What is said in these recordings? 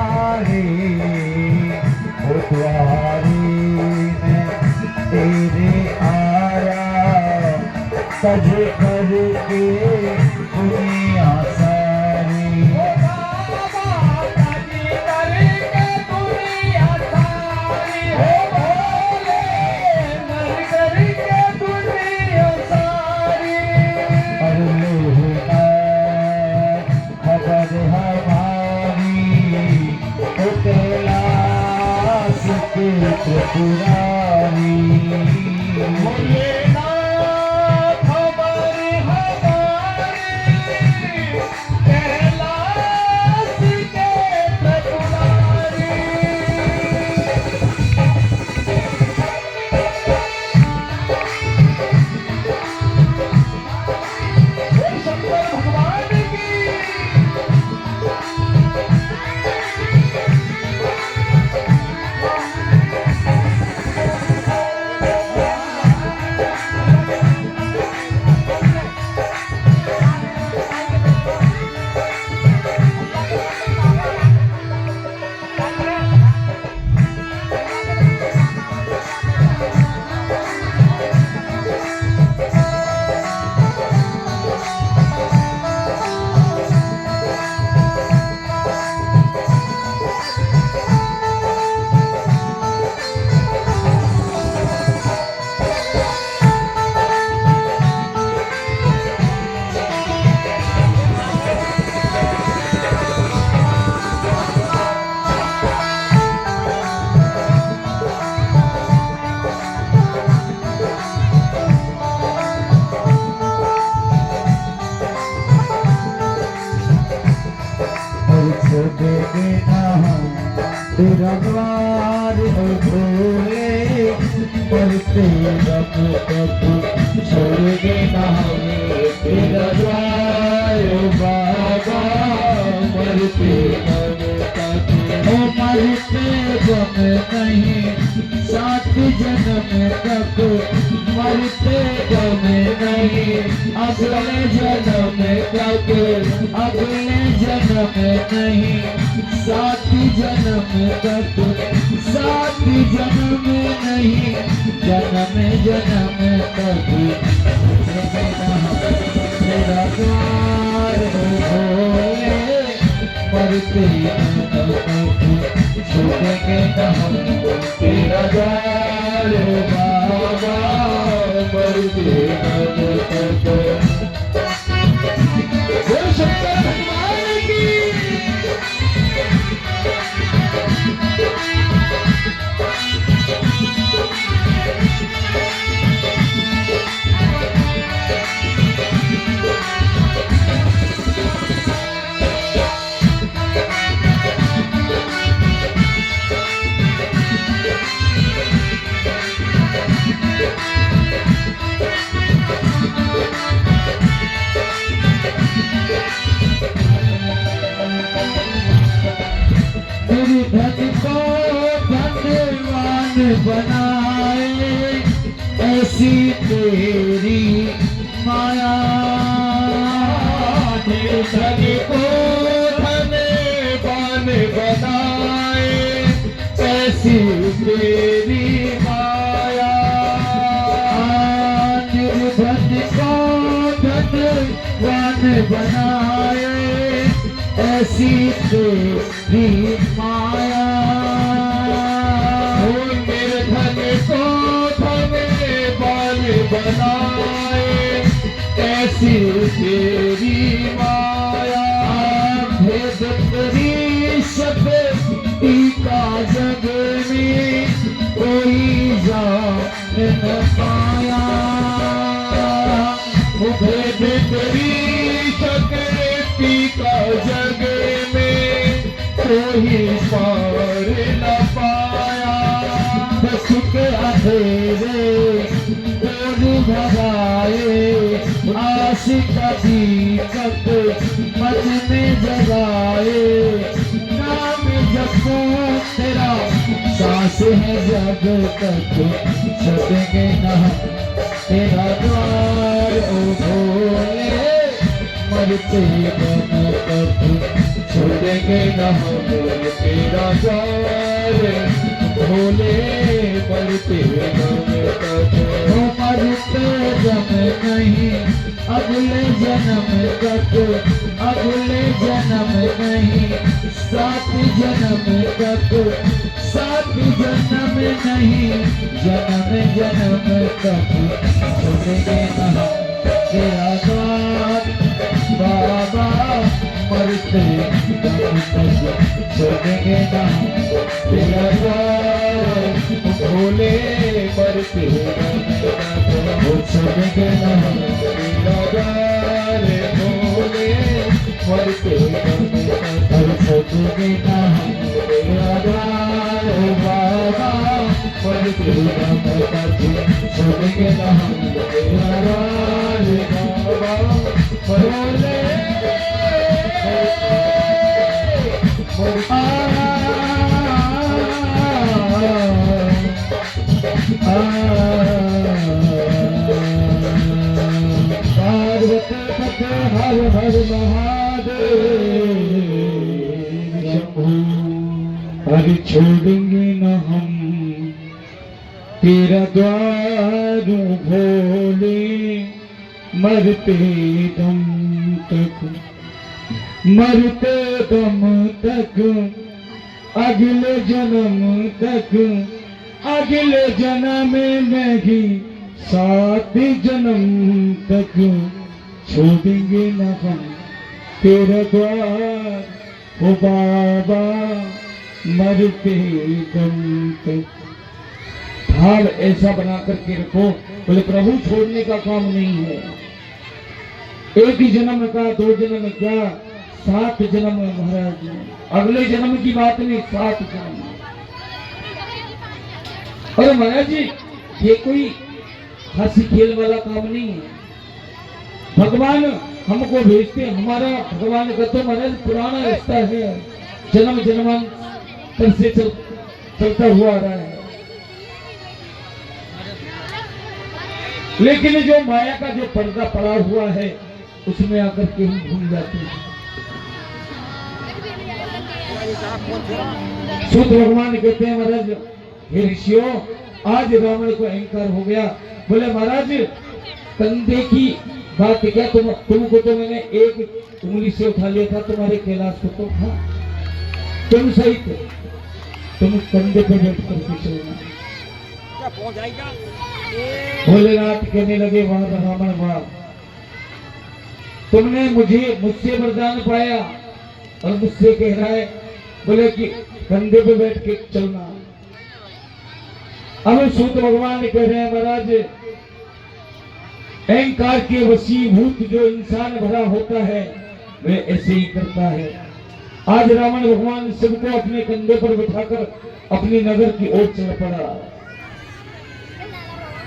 द्वारे, ओ द्वारे में तेरे आया, सज करके दुनिया सारी। ओ बाबा सज करके दुनिया सारी, हो भोले मर करके दुनिया सारी। और लेना खबर हमारी, ओ कैलाश के त्रिपुरारी। लेना खबर हमारी, कैलाश के त्रिपुरारी। शंकर भगवान की दे देना हम तेरा द्वार हो भोले, पर तेरा कब छोड़ देना हमें तेरा द्वार ओ बाबा, मरते दम तक ओ मरते दम नहीं, सात जन्म तक मरते दम नहीं, अगले जन्म तक, अगले जन्म नहीं, सात जन्म तक, सात जन्म नहीं, जन्म जन्म तक तेरा द्वार हो भोले, मरते दम तक छूटेंगे न हम तेरा द्वार हो बाबा, मरते दम तक। शंकर भगवान की धन को धनवान बनाए, ऐसी तेरी माया। धन को धनवान बनाए, ऐसी तेरी माया। निर्धन को धनवान बनाए, ऐसी तेरी माया। निर्धन को धनवान बनाए, ऐसी तेरी माया। भेद तेरी शक्ति का जग में कोई जान न पाया। भेद तेरी शक्ति का जग में कोई पार न पाया। सुख अंधेरे दूर भगाए, आशिक दीपक मन में जगाए। नाम जपो तेरा सांस है जब तक, छुपेंगे न तेरा द्वार ओ भोले, मरते दम तक छुपेंगे न तेरा द्वार भोले मरते दम तक। हो मरते दम नहीं अगले जन्म तक, अगले जन्म नहीं 7 जन्म तक, 7 जन्म नहीं जन्म जन्म तक छोड़ेंगे ना तेरा द्वार बाबा मरते दम तक छोड़ेंगे ना तेरा द्वार भोले मरते दम तक। छोड़ेंगे ना तेरा द्वार भोले मरते दम तक। और छोड़ेंगे ना तेरा द्वार बाबा मरते दम तक छोड़ेंगे ना तेरा द्वार बाबा भोले हर हर महादेव शंभू। अरे छोड़ेंगे न हम तेरा द्वार भोले मरते दम तक, मरते दम तक अगले जन्म तक, अगले जन्म में भी 7 जन्म तक छोड़ेंगे न हम तेरा द्वार हो बाबा मरते दम तक। हाल ऐसा बना करके रखो, बोले प्रभु छोड़ने का काम नहीं है। एक ही जन्म का, 2 जन्म क्या, 7 जन्म महाराज। अगले जन्म की बात नहीं, 7 जन्म। अरे महाराज जी ये कोई हंसी खेल वाला काम नहीं है। भगवान हमको भेजते, हमारा भगवान का तो महाराज पुराना रिश्ता है, जन्म जन्मांतर से चलता हुआ आ रहा है। लेकिन जो माया का जो पर्दा पड़ा हुआ है उसमें आकर के हम भूल जाते हैं। शुद्ध भगवान कहते हैं महाराज हे ऋषियों आज रावण को अहंकार हो गया। बोले महाराज कंधे की बात क्या, तुमको तो मैंने एक उंगली से उठा लिया था, तुम्हारे कैलाश को तो था, तुम सही थे, तुम कंधे पर बैठ करके चलना। भोलेनाथ कहने लगे वाह रावण वाह, तुमने मुझसे वरदान पाया और मुझसे कह रहा है बोले कि कंधे पे बैठ के चलना। अब सूत भगवान कह रहे हैं महाराज अहंकार के वशीभूत जो इंसान भरा होता है वे ऐसे ही करता है। आज रावण भगवान सबको अपने कंधे पर बिठाकर अपनी नगर की ओर चल पड़ा।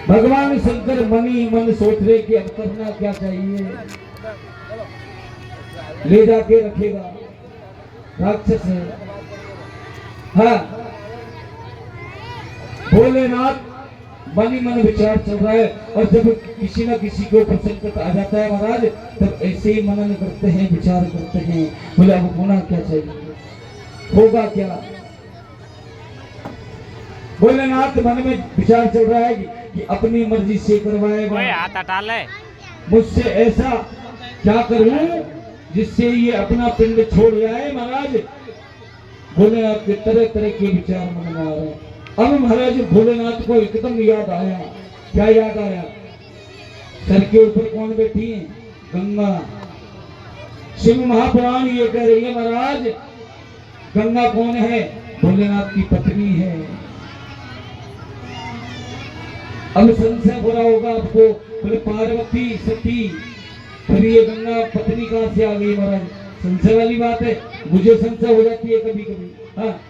भगवान शंकर मन ही मन सोच रहे कि अब करना क्या चाहिए, ले जाके रखेगा, राक्षस है। हाँ भोलेनाथ मन ही मन विचार चल रहा है, और जब किसी न किसी को संकट आ जाता है महाराज तब ऐसे ही मनन करते हैं, विचार करते हैं, बोले अब होना क्या चाहिए, होगा क्या। भोलेनाथ मन में विचार चल रहा है कि अपनी मर्जी से करवाएगा, मुझसे ऐसा क्या करूं जिससे ये अपना पिंड छोड़ जाए। महाराज भोलेनाथ के तरह तरह के विचार मन में आ रहे हैं। अब महाराज भोलेनाथ को एकदम याद आया। क्या याद आया? सर के ऊपर कौन बैठी है? गंगा। शिव महापुराण ये कह रही है महाराज गंगा कौन है? भोलेनाथ की पत्नी है। अब संशय हो रहा होगा आपको, बोले पार्वती सती फिर ये गंगा पत्नी कहां से आ गई? महाराज संशय वाली बात है, मुझे संशय हो जाती है कभी कभी। हाँ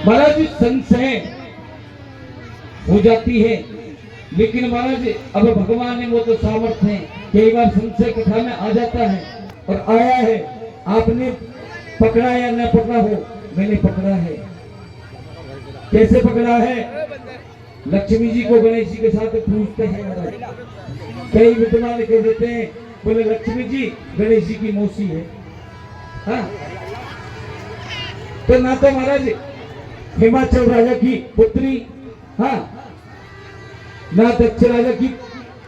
महाराज संशय हो जाती है, लेकिन महाराज अब भगवान ने वो तो सामर्थ्य है, कई बार संशय कथा में आ जाता है और आया है। आपने पकड़ा या न पकड़ा हो, मैंने पकड़ा है। कैसे पकड़ा है? लक्ष्मी जी को गणेश जी के साथ पूछते हैं महाराज। कई विद्वान कह देते हैं बोले लक्ष्मी जी गणेश जी की मौसी है। हाँ तो ना तो महाराज हिमाचल राजा की पुत्री, हाँ ना दक्ष राजा की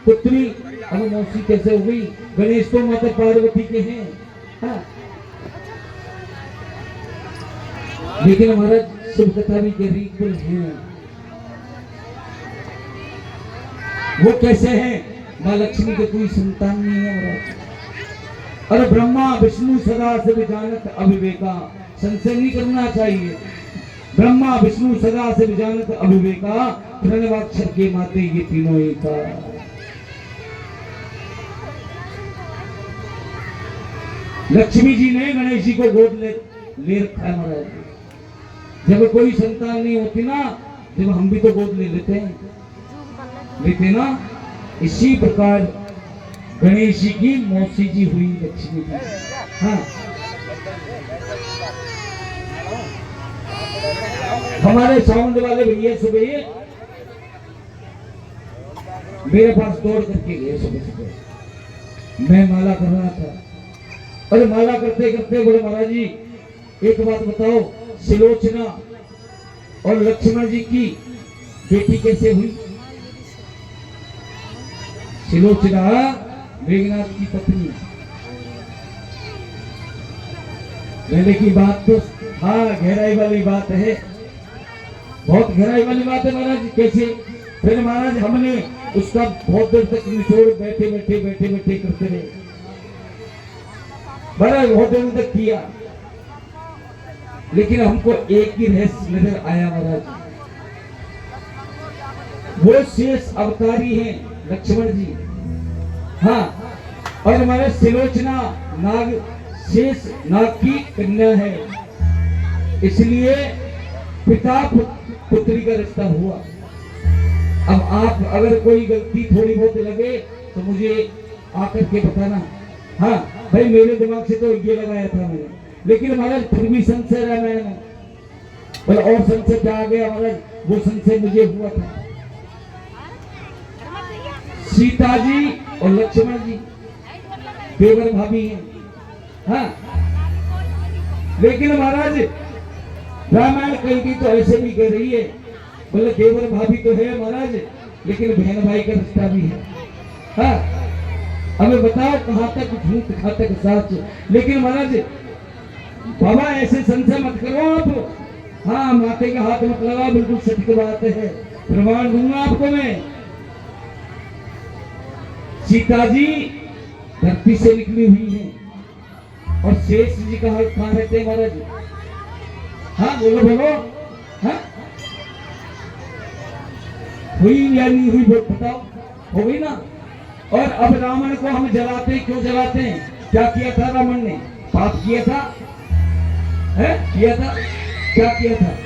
पुत्री, अब मौसी कैसे हो गई? गणेश तो माता पार्वती के हैं। हाँ लेकिन महाराज शिव कथा भी कह रही कुल हैं। वो कैसे हैं? माँ लक्ष्मी के कोई संतान नहीं है महाराज। अरे ब्रह्मा विष्णु सदा से जानत अविवेका, संशय नहीं करना चाहिए। ब्रह्मा विष्णु सदा से जानत अविवेका, प्रणवाक्षर के माते ये तीनों एका। लक्ष्मी जी ने गणेश जी को गोद ले रखा है महाराज। जब कोई संतान नहीं होती ना, जब हम भी तो गोद ले लेते ना, इसी प्रकार गणेश जी की मौसी जी हुई लक्ष्मी जी। हाँ हमारे साउंड वाले भैया सुबह मेरे पास दौड़ करके गए। सुबह मैं माला कर रहा था, अरे माला करते करते बोले महाराज जी एक बात बताओ, सिलोचना और लक्ष्मण जी की बेटी कैसे हुई? सिलोचना मेघनाथ की पत्नी। पहले की बात तो हाँ गहराई वाली बात है, बहुत गहराई वाली बात है महाराज। कैसे? फिर महाराज हमने उसका बहुत देर तक निचोड़ बैठे करते रहे महाराज, बहुत देर तक किया, लेकिन हमको एक ही रहस्य नजर आया महाराज। वो शेष अवतारी हैं लक्ष्मण जी। हाँ और हमारे सिलोचना नाग, शेष नाग की कन्या है, इसलिए पिता पुत्री का रिश्ता हुआ। अब आप अगर कोई गलती थोड़ी बहुत लगे तो मुझे आकर के बताना। हाँ भाई मेरे दिमाग से तो ये लगाया था मैंने, लेकिन महाराज फिर भी संशय रहा मैंने। बोला और संशय क्या आ गया महाराज? वो संशय मुझे हुआ था। सीता जी और लक्ष्मण जी देवर भाभी हैं। हाँ लेकिन महाराज रामायण कहीं तो ऐसे भी कह रही है, बोले देवर भाभी तो है महाराज, लेकिन बहन भाई का रिश्ता भी है। हाँ हमें बताओ कहां तक झूठ कहां तक सच? लेकिन महाराज बाबा ऐसे संशय मत करो आप। हाँ माथे का हाथ मत लगाओ, बिल्कुल सत्य बात है, प्रमाण दूंगा आपको मैं। सीता जी धरती से निकली हुई है और शेष जी कहां रहते हैं महाराज? हाँ बोलो बोलो। हाँ हुई या नहीं हुई वो बताओ? हो गई ना। और अब रावण को हम जलाते क्यों जलाते हैं? क्या किया था रावण ने? पाप किया था है? किया था? क्या किया था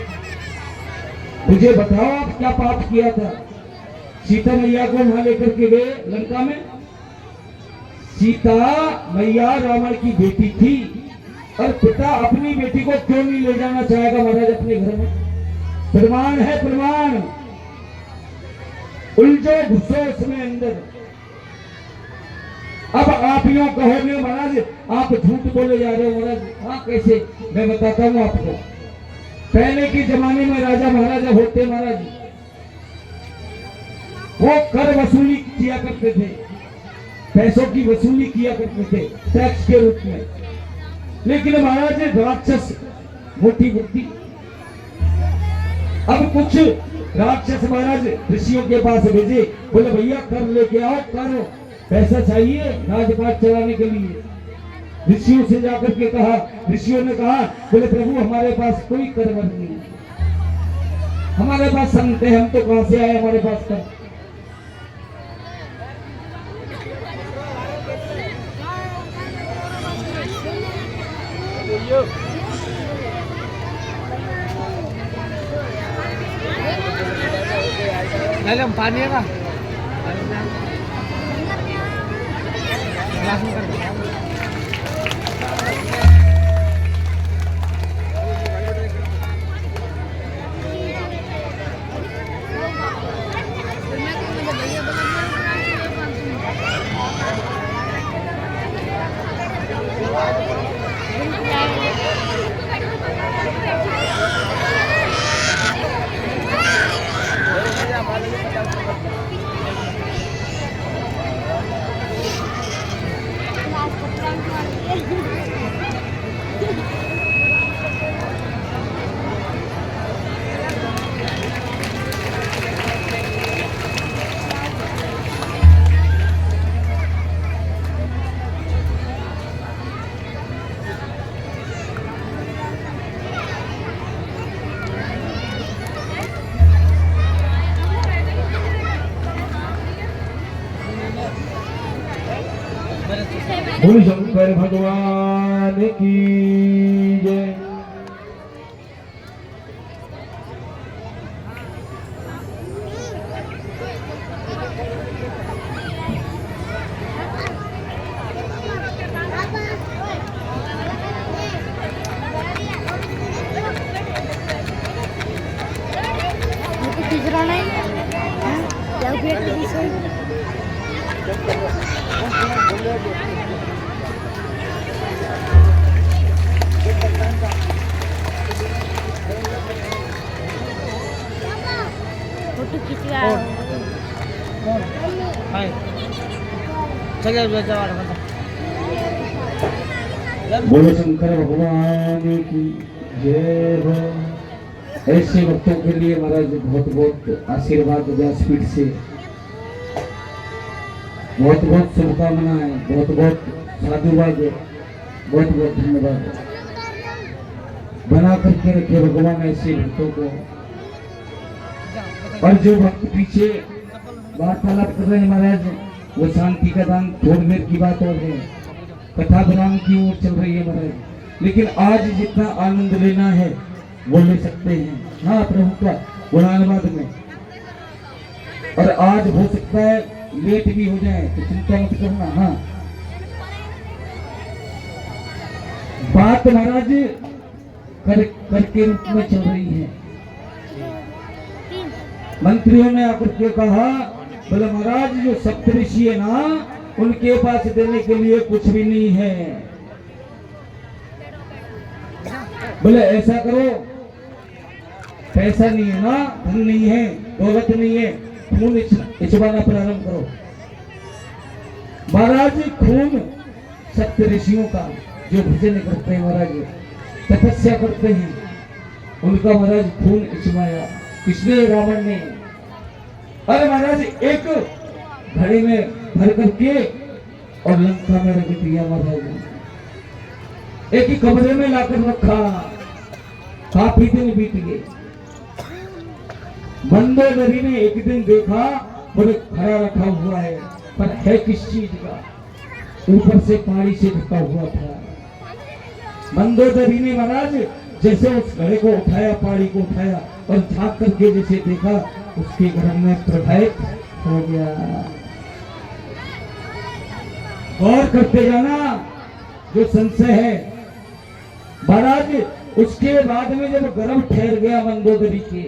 मुझे बताओ आप, क्या पाप किया था? सीता मैया को वहां लेकर के गए लंका में। सीता मैया रावण की बेटी थी, और पिता अपनी बेटी को क्यों नहीं ले जाना चाहेगा महाराज अपने घर में? प्रमाण है, प्रमाण। उलझो घुसो उसमें अंदर। अब आप यूं कहोगे महाराज आप झूठ बोले जा रहे हो महाराज। हाँ कैसे? मैं बताता हूँ आपको। पहले के जमाने में राजा महाराजा होते महाराज, वो कर वसूली किया करते थे, पैसों की वसूली किया करते थे टैक्स के रूप में। लेकिन महाराज राक्षस मोटी बुद्धि। अब कुछ राक्षस महाराज ऋषियों के पास भेजे, बोले भैया कर लेके आओ, करो, पैसा चाहिए राजपाट चलाने के लिए। ऋषियों से जाकर के कहा, ऋषियों ने कहा बोले प्रभु हमारे पास कोई करवर नहीं है, हमारे पास संत है, हम तो कहां से आए हमारे पास कर। पानी है ना बोल शंकर भगवान की जय। तीसरा नहीं क्या फोटो खींचवा बोलो शंकर भगवान की जय हो। ऐसे वक्तों के लिए महाराज बहुत बहुत आशीर्वाद व्यासपीठ से बहुत बहुत शुभकामनाएं, बहुत बहुत साधुवाद, बहुत बहुत धन्यवाद। बना करके रखे भगवान ऐसे भक्तों को। और जो भक्त पीछे वार्तालाप कर रहे हैं महाराज, वो शांति का दान थोड़ी देर की बात और है, कथा विराम की ओर चल रही है महाराज। लेकिन आज जितना आनंद लेना है वो ले सकते हैं। हाँ, प्रभु का गुणानुवाद में। और आज हो सकता है लेट भी हो जाए तो चिंता मत करना। हाँ, बात महाराज करके रूप में चल रही है। मंत्रियों ने आकर के कहा, बोले महाराज जो सप्तऋषि है ना, उनके पास देने के लिए कुछ भी नहीं है। बोले ऐसा करो, पैसा नहीं है ना, धन नहीं है, दौलत नहीं है, खून इचवाना प्रारंभ करो। महाराज खून सप्तऋषियों का जो भजन करते हैं महाराज, तपस्या करते हैं, उनका महाराज खून इचवाया। किसने? रावण ने। अरे महाराज एक घड़े में भर करके और लंका में रख दिया महाराज। एक ही कमरे में लाकर रखा। काफी दिन बीत गए। मंदोदरी ने एक दिन देखा, बोले खड़ा रखा हुआ है, पर है किस चीज का? ऊपर से पानी से ढका हुआ था। मंदोदरी ने महाराज जैसे उस घड़े को उठाया, पानी को उठाया और झांक करके जैसे देखा, उसके घर में प्रभावित हो गया। गौर करते जाना जो संशय है महाराज। उसके बाद में जब गर्भ ठहर गया मंदोदरी के,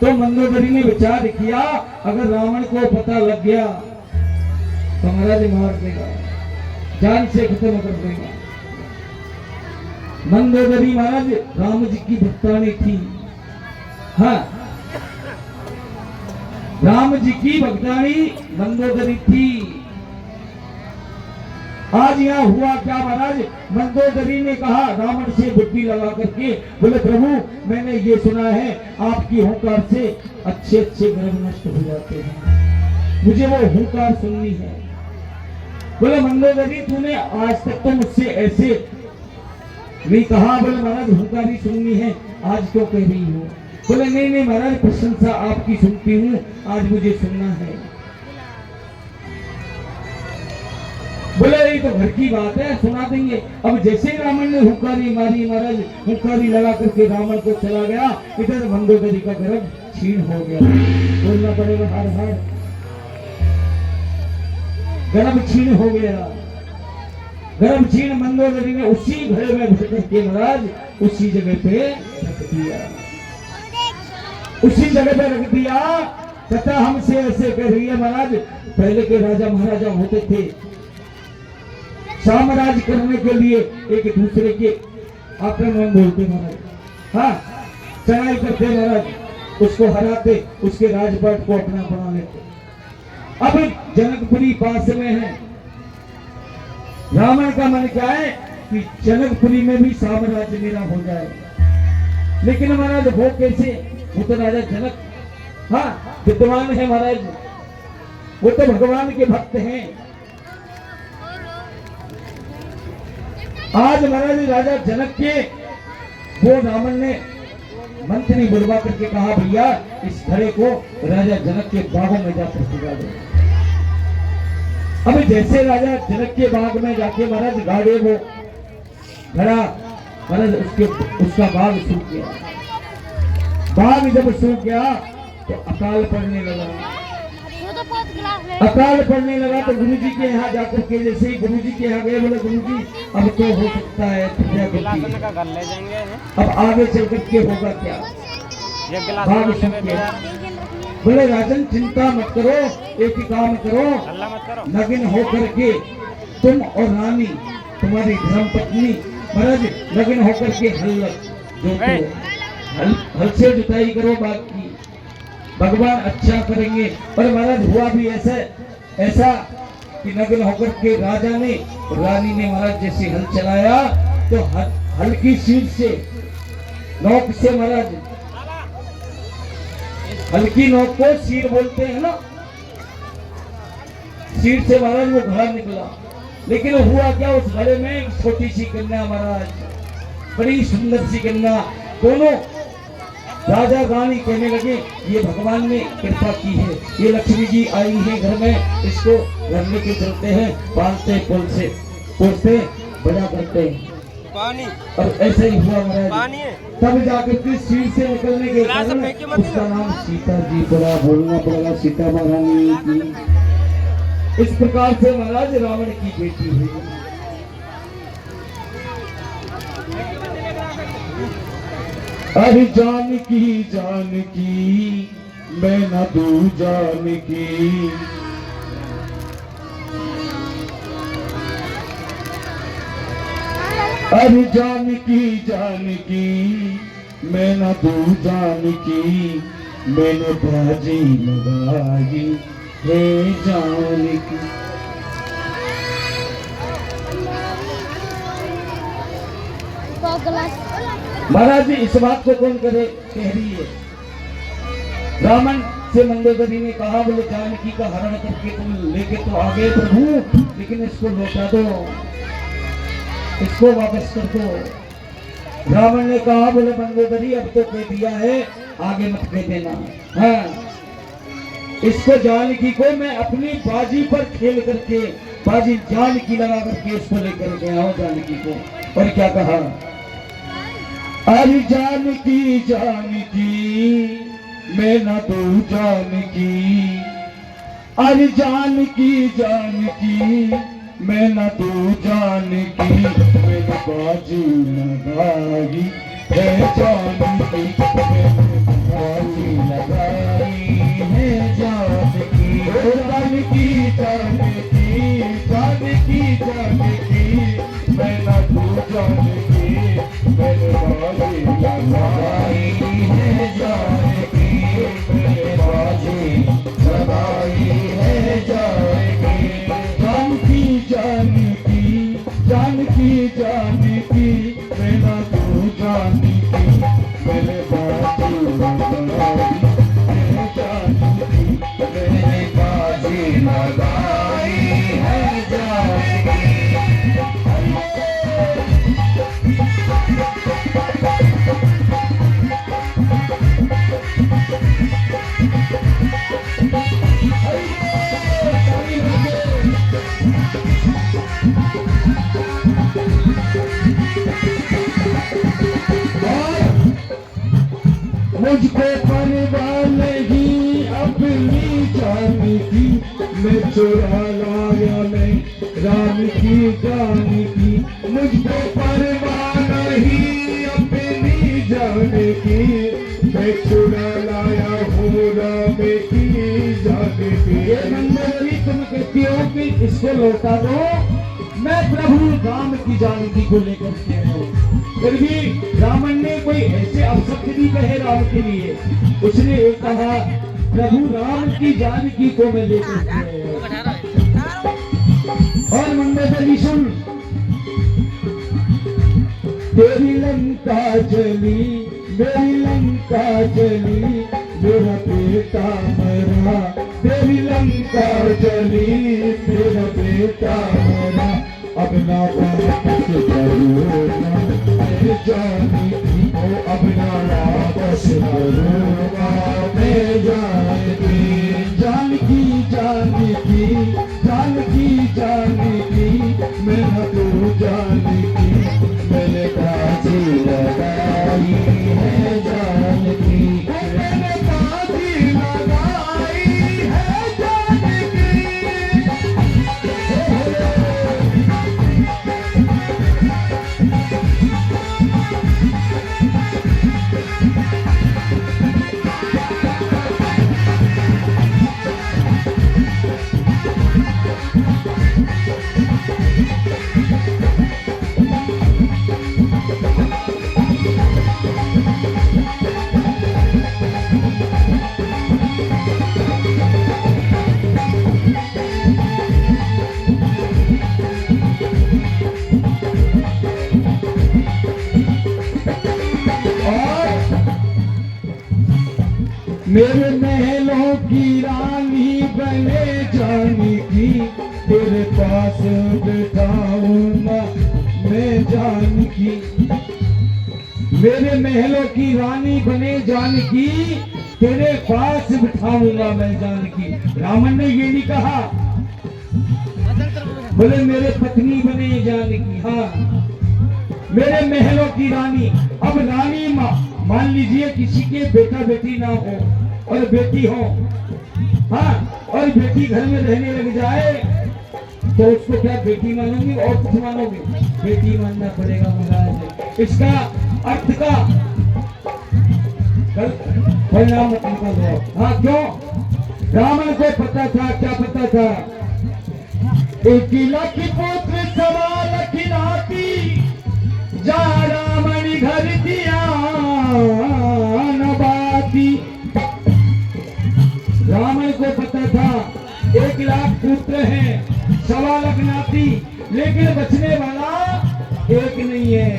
तो मंदोदरी ने विचार किया, अगर रावण को पता लग गया तो महाराज मार देगा, जान से खत्म कर देगा। मंदोदरी महाराज राम जी की भक्तानी थी। हाँ, राम जी की भक्तानी मंदोदरी थी। आज यहाँ हुआ क्या महाराज? मंदोदरी ने कहा रावण से बुद्धि लगा करके, बोले प्रभु मैंने ये सुना है आपकी हुंकार से अच्छे अच्छे गर्भ नष्ट हो जाते हैं, मुझे वो हुंकार सुननी है। बोले मंदोदरी तूने आज तक तो मुझसे ऐसे नहीं कहा। बोले महाराज हुंकार ही सुननी है, आज क्यों कह रही हो? बोले नहीं नहीं महाराज, प्रशंसा आपकी सुनती हूँ, आज मुझे सुनना है। बोले ये तो घर की बात है, सुना देंगे। अब जैसे ही रावण ने हुंकारी मारी महाराज, हुंकारी लगा करके रावण को चला गया, इधर मंदोदरी का गर्भ छीन हो गया। बोलना पड़ेगा हार हार, गर्भ छीन हो गया। गर्भ छीन मंदोदरी ने उसी घड़े में भर करके महाराज उसी जगह पे रख दिया, उसी जगह पे रख दिया। तथा हमसे ऐसे कह रही है महाराज, पहले के राजा महाराजा होते थे, साम्राज्य करने के लिए एक दूसरे के आक्रमण बोलते महाराज। हाँ, चढ़ाई करते महाराज, उसको हराते, उसके राजपाट को अपना बना लेते। अब जनकपुरी पास में है। रावण का मन क्या है कि जनकपुरी में भी साम्राज्य मेरा हो जाए। लेकिन महाराज वो कैसे? वो तो राजा जनक हाँ विद्वान है महाराज, वो तो भगवान के भक्त हैं। आज महाराज राजा जनक के वो रावण ने मंत्री बुलवा करके कहा, भैया इस घड़े को राजा जनक के बागों में जाकर सजा दो। अब जैसे राजा जनक के बाग में जाके महाराज गाड़े वो खड़ा, महाराज उसका बाग सूख गया। बाग जब सूख गया तो अकाल पड़ने लगा। अकाल पड़ने लगा तो गुरुजी के यहाँ जाकर के, जैसे ही गुरुजी के यहाँ गए, बोले गुरुजी अब तो हो सकता है अब आगे चल करके होगा क्या। बाग सूख गया। बोले राजन चिंता मत करो, एक ही काम करो, नगिन हो करके तुम और रानी तुम्हारी धर्म पत्नी महाराज नगिन होकर के हल से जुताई करो बाग की, भगवान अच्छा करेंगे। पर महाराज हुआ भी ऐसा कि नग्न होकर के राजा ने रानी ने महाराज जैसे हल चलाया तो हल की सीट से नोक से महाराज, हल्की नोक को सीर बोलते हैं ना, सीर से महाराज वो घड़ा निकला। लेकिन हुआ क्या, उस घड़े में एक छोटी सी कन्या महाराज, बड़ी सुंदर सी कन्या। दोनों राजा रानी कहने लगे ये भगवान ने कृपा की है, ये लक्ष्मी जी आई है घर में, इसको घर में के चलते हैं, बांधते पोसते बड़ा करते हैं पानी। और ऐसे ही हुआ महाराज। तब जाकर के सीर से निकलने के कारण उसका नाम सीता जी पड़ा, बोलना पड़ेगा सीता महारानी की। इस प्रकार से महाराज रावण की बेटी हुई। अरे जानकी जानकी मैं न दू जानकी, अरे जानकी जानकी मैं न दू जानकी, मैंने बाजी लगाई है जानकी। महाराज जी इस बात को कौन कह रही है। रावण से मंदोदरी ने कहा बोले जानकी का हरण करके तुम लेके तो आ गए प्रभु, लेकिन इसको लौटा दो, इसको वापस कर दो। रावण ने कहा बोले मंदोदरी अब तो कह दिया है, आगे मत कह देना। हाँ, इसको जानकी को मैं अपनी बाजी पर खेल करके, बाजी जानकी लगा करके इसको लेकर गया हूँ जानकी को। और क्या कहा, अरे जानकी जानकी मैं न दू जानकी, अरे जानकी जानकी मैं न दू जानकी, मैंने बाजी लगाई है जानकी, मैंने बाजी लगाई है जानकी। जानकी जानकी जानकी जानकी मैं न दू जानकी, मैंने बाजी लगाई है जानकी, मैंने बाजी लगाई है जानकी। जानकी जानकी जानकी जानकी मैं न दू जानकी, मैंने बाजी लगाई है जानकी, मैंने बाजी लगाई है जानकी। मुझको परवाह नहीं अपनी जान की, मैं चुरा लाया मैं राम की जान की। मुझको परवाह नहीं अपनी जान की, मैं चुरा लाया हूँ राम की जान की। ये मंदोदरी तुम कहती हो कि इसको लौटा दो, मैं प्रभु राम की जानकी को लेकर के हूँ। फिर भी रावण ने कोई ऐसे अपशब्द नहीं कहे राम के लिए, उसने कहा प्रभु राम की जानकी को मैं लेकर के आया। और मंदोदरी सुन, तेरी लंका चली मेरी लंका चली, मेरा बेटा मरा, तेरी लंका चली मेरा बेटा मरा, अब ना वापस करूँगा मैं जानकी को, अब ना वापस करूँगा मैं जानकी। जानकी जानकी जानकी मेरे महलों की रानी बने जानकी, तेरे पास बैठाऊंगा मैं जानकी। मेरे महलों की रानी बने जानकी, तेरे पास बिठाऊंगा मैं जानकी। रावण ने ये नहीं कहा, बोले मेरे पत्नी बने जानकी। हाँ, मेरे महलों की रानी। अब रानी मान लीजिए किसी के बेटा बेटी ना हो और बेटी हो, हाँ, और बेटी घर में रहने लग जाए तो उसको क्या बेटी मानोगे और कुछ मानोगे? बेटी मानना पड़ेगा महाराज। इसका अर्थ का परिणाम निकल दो। हाँ, क्यों? रावण को पता था, क्या पता था? एक लाख पुत्र सवा लाख नाती, जा रावण घर दिया नबाती। रावण को पता था 1 लाख पुत्र हैं, 1.25 लाख नाती, लेकिन बचने वाला एक नहीं है।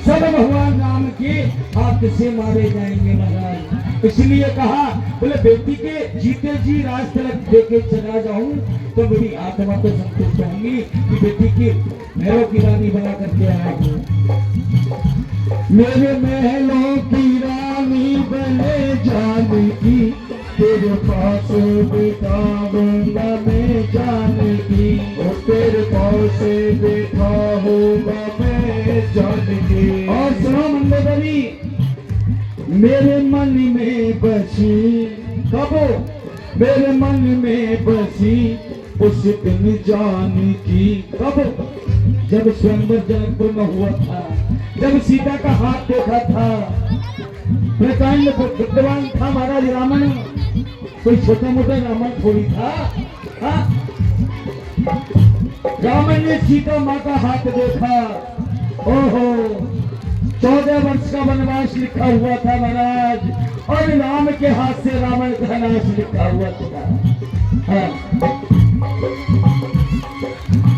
सब भगवान राम के हाथ से मारे जाएंगे महाराज। इसलिए कहा, बोले बेटी के जीते जी राज तलक देके चला जाऊं तो मेरी आत्मा तो संतुष्ट होंगी कि बेटी की महलों की रानी बना करके आया हूं। मेरे महलों की रानी बने जानकी, तेरे पास बिठाऊंगा मैं जानकी। तेरे पास बैठा होगा मैं जानकी। और सुनो मंडोदरी, मेरे मन में बसी, कब? मेरे मन में बसी उस दिन जानकी। कब? जब स्वयंवर जनकपुर में हुआ था, जब सीता का हाथ देखा था। प्रकांड विद्वान था महाराज रावण, कोई छोटा मोटा रावण थोड़ी था। हाँ? रावण ने सीता माँ का हाथ देखा। ओहो, 14 वर्ष का वनवास लिखा हुआ था महाराज, और राम के हाथ से रावण का नाश लिखा हुआ था। हाँ।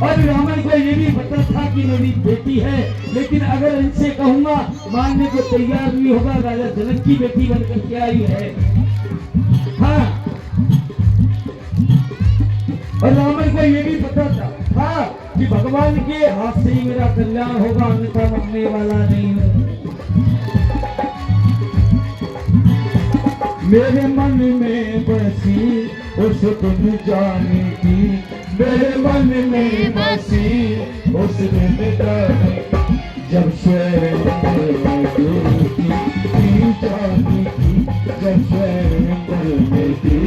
और रावण को ये भी पता था कि मेरी बेटी है, लेकिन अगर इनसे कहूंगा मानने को तैयार नहीं होगा। राजा जनक की बेटी बनकर के आई है। हाँ, और रावण को ये भी पता था कि भगवान के हाथ से ही मेरा कल्याण होगा, अन्यथा मरने वाला नहीं हूँ। मेरे मन में बसी उस दिन जानकी, मेरे मन में बसी उस दिन जानकी। जब स्वयं जानकी, जब स्वयं जानकी,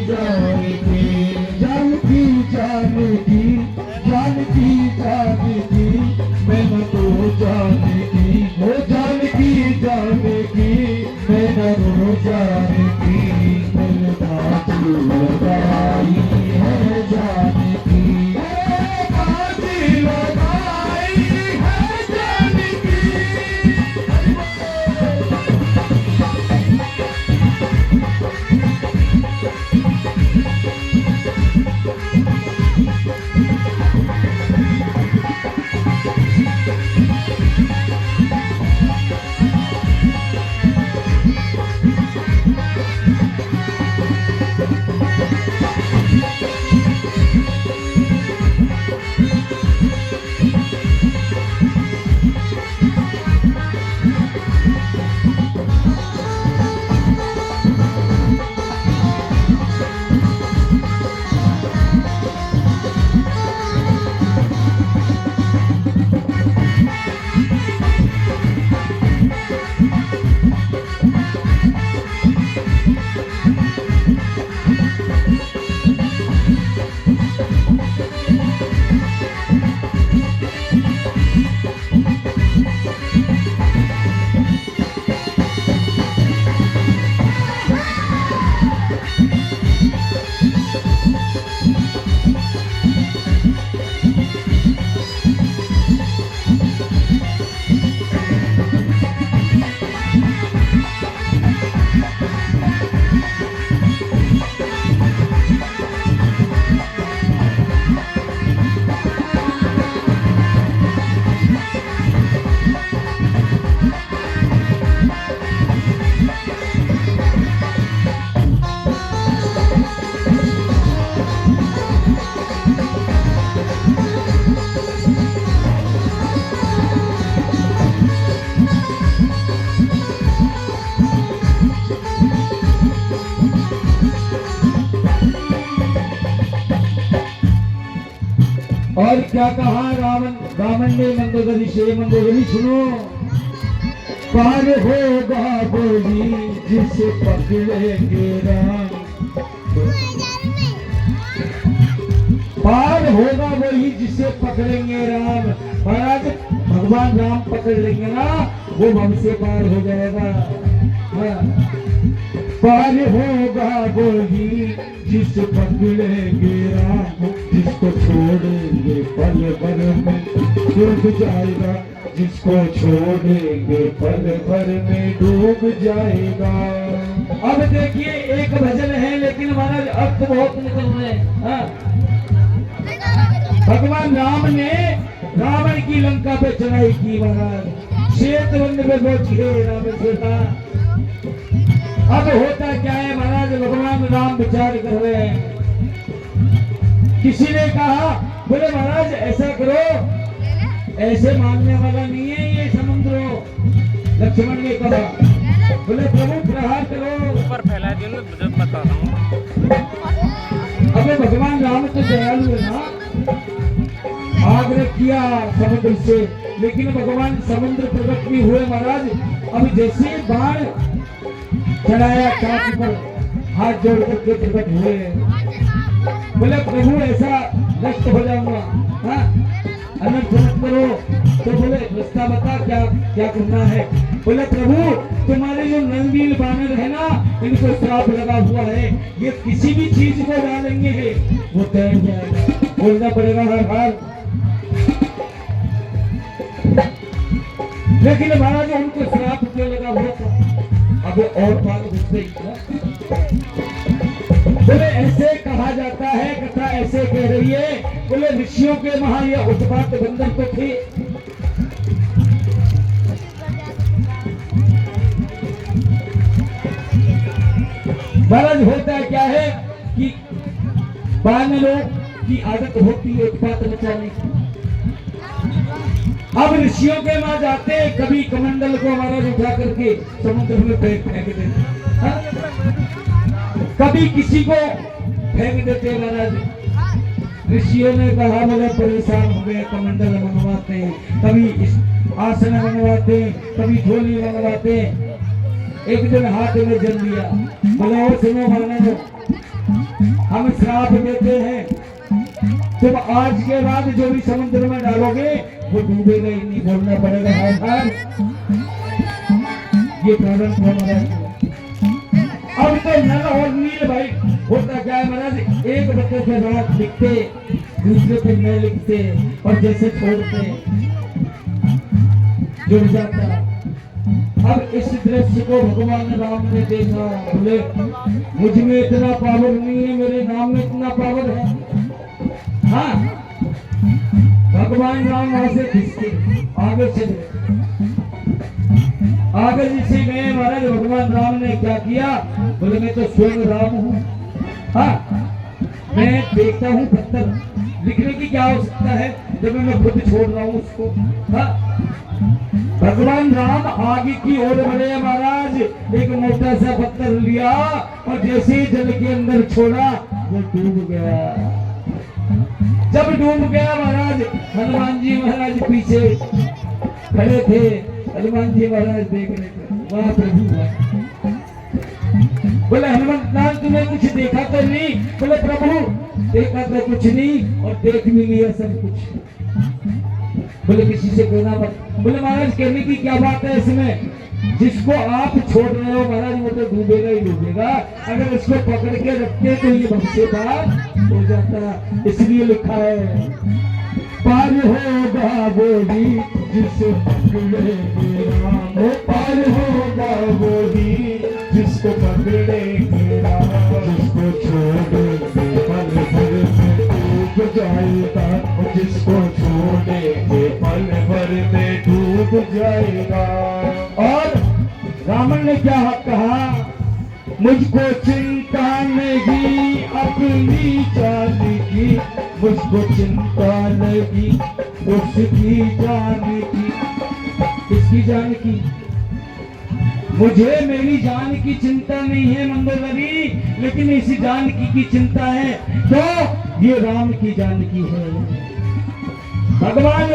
जानकी जानकी जानकी जानकी, मैंने तो जानकी, वो जानकी जानकी, मैंने तो जानकी, मैंने बाजी लगाई है जानकी, बाजी लगाई है जानकी। और क्या कहा रावण ने मंदोदरी से, मंदोदरी सुनो। पार होगा वही जिसे पकड़ेंगे राम, पार होगा वही जिसे पकड़ेंगे राम। महाराज भगवान राम पकड़ लेंगे ना, वो हमसे पार हो जाएगा। हाँ। पार होगा वही जिसे पकड़ेंगे राम, जिसको छोड़ेंगे पल भर में डूब जाएगा, जिसको छोड़ेंगे पल भर में डूब जाएगा। अब देखिए एक भजन है, लेकिन महाराज अर्थ बहुत निकल रहे हैं। हाँ। भगवान राम ने रावण की लंका पे चढ़ाई की महाराज, श्वेत वन में पहुंचे राम से। अब होता क्या है महाराज, भगवान राम विचार कर रहे हैं। किसी ने कहा, बोले महाराज ऐसा करो, ऐसे मानने वाला नहीं है ये समुद्र। लक्ष्मण ने कहा, बोले प्रभु प्रहार करो, ऊपर फैला दियो, बता रहा हूँ। अबे भगवान राम तो दयालु है ना, आग्रह किया समुद्र से, लेकिन भगवान समुद्र प्रकट भी हुए महाराज। अब जैसे बाण चढ़ाया चाँद पर, हाथ जोड़ करके प्रकट हुए। बोले प्रभु ऐसा नष्ट हो जाऊंगा, हाँ अनर्थ मत करो। तो बोले रास्ता बता, क्या क्या करना है। बोले प्रभु तुम्हारे जो नंदील बानर है ना, इनको श्राप लगा हुआ है, ये किसी भी चीज को डालेंगे वो तैर जाएगा, बोलना पड़ेगा हर बार। लेकिन महाराज उनको श्राप क्यों लगा हुआ था, अब और बात घुस गई। बोले ऐसे कहा जाता है, कथा ऐसे कह रही है, बोले ऋषियों के वहां ये उत्पात बंधन तो थे। महाराज होता क्या है कि बानरों की आदत होती है उत्पात मचाने की। अब ऋषियों के वहां जाते, कभी कमंडल को महाराज उठा करके समुद्र में फेंक देते, कभी किसी को फेंक देते महाराज। ऋषियों ने कहा, बोले परेशान हो गए, कमंडल मंगवाते हैं, कभी आसन मंगवाते, कभी झोली मंगवाते। एक दिन हाथ में जल लिया, बोले और सुनो महाराज, हम श्राप देते हैं, तुम आज के बाद जो भी समुद्र में डालोगे वो डूबेगा ही नहीं, बोलना पड़ेगा हर बार। ये कारण था महाराज। अब तो नल और नील भाई होता क्या है महाराज, एक बच्चे पे रात लिखते, दूसरे पे न लिखते, और जैसे छोड़ते जुड़ जाता। अब इस दृश्य को भगवान राम ने देखा, बोले मुझ में इतना पावर नहीं है, मेरे नाम में इतना पावर है। हाँ, भगवान राम वहां से खिसके आगे चले, आगे जिसे गए महाराज। भगवान राम ने क्या किया, बोले मैं तो स्वयं राम हूँ। हाँ, मैं देखता हूँ पत्थर, लिखने की क्या आवश्यकता है जब मैं खुद छोड़ रहा हूँ उसको। हाँ, भगवान राम आगे की ओर बढ़े महाराज, एक मोटा सा पत्थर लिया और जैसे ही जल के अंदर छोड़ा वो डूब गया। जब डूब गया महाराज, हनुमान जी महाराज पीछे खड़े थे। हनुमान जी महाराज देख रहे थे, वाह प्रभु वाह। बोले हनुमान लाल तुम्हें कुछ देखा तो नहीं? बोले प्रभु देखा तो कुछ नहीं और देख भी लिया सब कुछ। बोले किसी से कहना मत। बोले महाराज कहने की क्या बात है इसमें, जिसको आप छोड़ रहे हो महाराज वो तो डूबेगा ही डूबेगा, अगर इसको पकड़ के रखते तो ये हमसे पार हो जाता। इसलिए लिखा है पार होगा वो भी जिसे पकड़ेंगे राम, पार होगा वो भी जिसको पकड़ेंगे राम, जिसको छोड़ेंगे पल भर में डूब जाएगा, जिसको छोड़ेंगे पल भर में डूब जाएगा। और रावण ने क्या कहा, मुझको चिंता नहीं अपनी जान की, मुझको चिंता नहीं उसकी जान की। किसकी जान की? मुझे मेरी जान की चिंता नहीं है मंदोदरी, लेकिन इस जानकी की चिंता है, तो ये राम की जानकी है। भगवान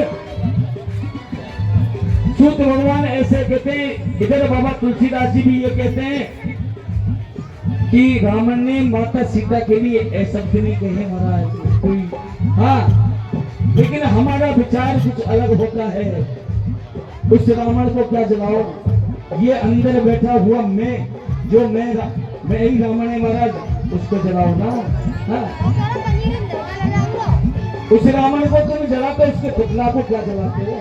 सूत भगवान ऐसे कहते हैं, इधर बाबा तुलसीदास जी भी ये कहते हैं कि रावण ने माता सीता के लिए ऐसा नहीं कहे महाराज कोई, हाँ, लेकिन हमारा विचार कुछ अलग होता है। उस रावण को क्या जलाओ, ये अंदर बैठा हुआ मैं, जो मैं ही रावण है महाराज, उसको जलाओ ना। हाँ, उस रावण को तुम जलाते, उसके पुतला को क्या जलाते हो?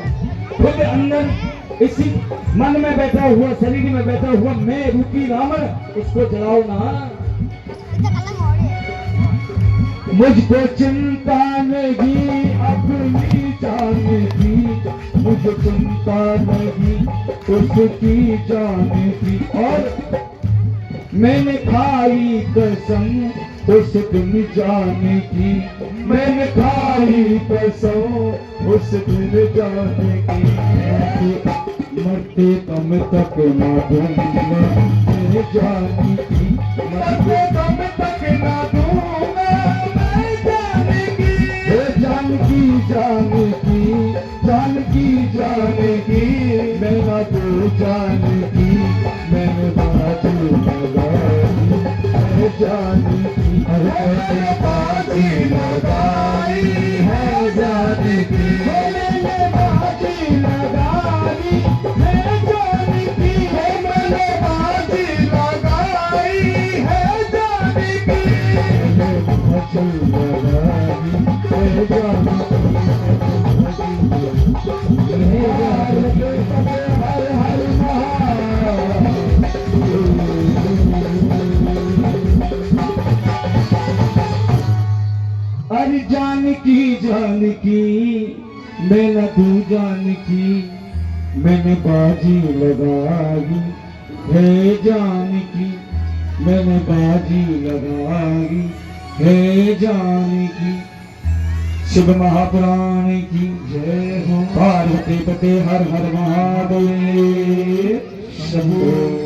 खुद अंदर इसी मन में बैठा हुआ, शरीर में बैठा हुआ मैं रूपी रावण, उसको जलाओ ना। मुझको चिंता नहीं अपनी जान की, मुझे चिंता नहीं उसकी जान की, और मैंने खाई कसम उस दिन जाने की, मैंने खाई कसम उस दिन जाने की, मरते दम तक ना दूंगा मैं जाने की, मरते दम तक ना दूंगा मैं जाने की, जानकी जानकी जानकी जानकी, मेरा तो जानकी मैंने बाजी लगाई, मैं जानकी मैंने बाजी लगाई है, जानकी मैंने बाजी लगाई है, जानकी मैंने बाजी लगाई है, जानकी मैंने बाजी लगाई है, जानकी। अरे जानकी जानकी मैंने तू जानकी मैंने बाजी लगाई है, जानकी मैंने बाजी लगाई है, जानकी। शिव महापुराण की जय हो। पार्वती पते हर हर महादेव शंभो।